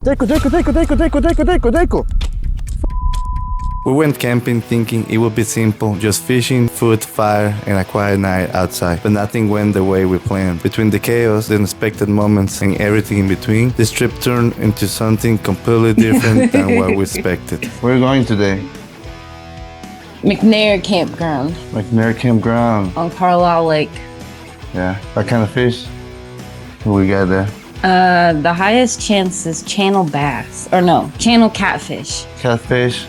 Deco. We went camping thinking it would be simple, just fishing, food, fire, and a quiet night outside. But nothing went the way we planned. Between the chaos, the unexpected moments, and everything in between, this trip turned into something completely different than what we expected. Where are we going today? McNair Campground McNair Campground. on Carlisle Lake. Yeah. What kind of fish we got there? The highest chance is channel bass. Or no, channel catfish. Catfish,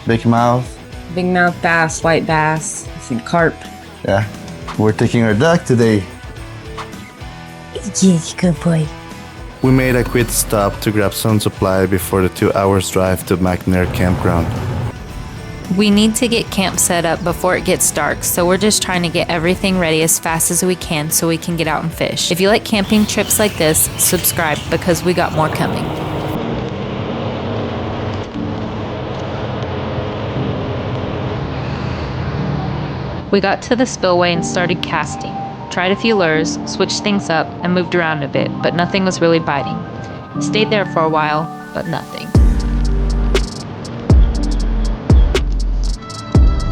big mouth. Big mouth bass, white bass, and carp. Yeah. We're taking our duck today. Yes, good boy. We made a quick stop to grab some supply before the 2 hours drive to McNair Campground. We need to get camp set up before it gets dark, so we're just trying to get everything ready as fast as we can so we can get out and fish. If you like camping trips like this, subscribe because we got more coming. We got to the spillway and started casting. Tried a few lures, switched things up, and moved around a bit, but nothing was really biting. Stayed there for a while, but nothing.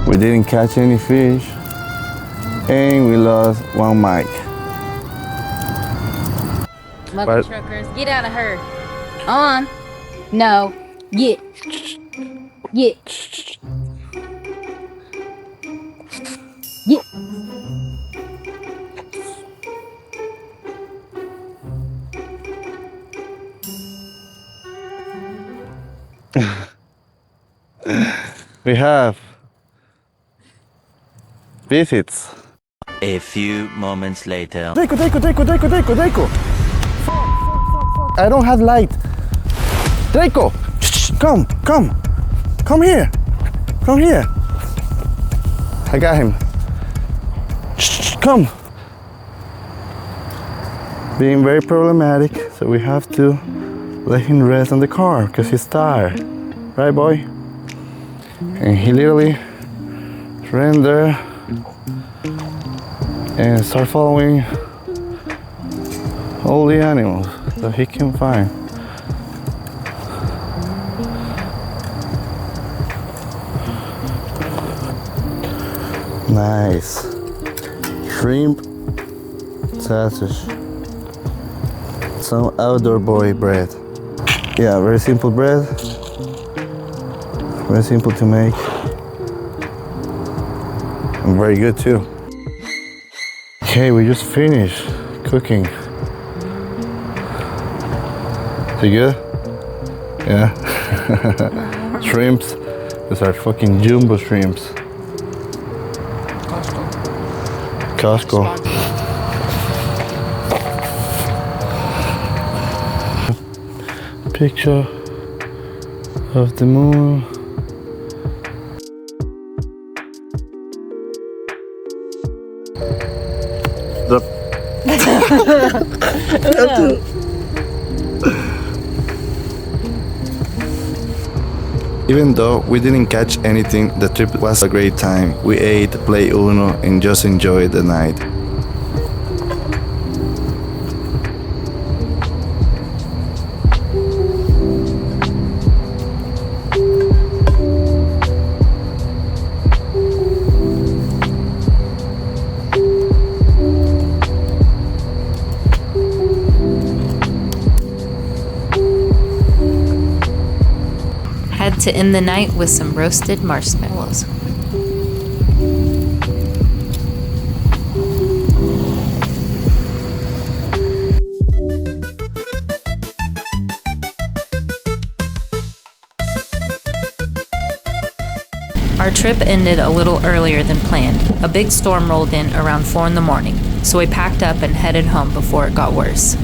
We didn't catch any fish, and we lost one mic. Mother truckers, get out of her. On. No. Get. Get. Get. We have visits. A few moments later. Deco. I don't have light. Deco, come here. I got him. Come. Being very problematic, so we have to let him rest on the car because he's tired. Right, boy? And he literally ran there and start following all the animals that he can find. Nice. Shrimp, sausage, some outdoor boy bread. Yeah, very simple bread. Very simple to make. And very good too. Okay, we just finished cooking. Is it good? Yeah. Shrimps. Those are fucking jumbo shrimps. Costco. Picture of the moon. Even though we didn't catch anything, the trip was a great time. We ate, played Uno, and just enjoyed the night. Had to end the night with some roasted marshmallows. Our trip ended a little earlier than planned. A big storm rolled in around 4 in the morning, so we packed up and headed home before it got worse.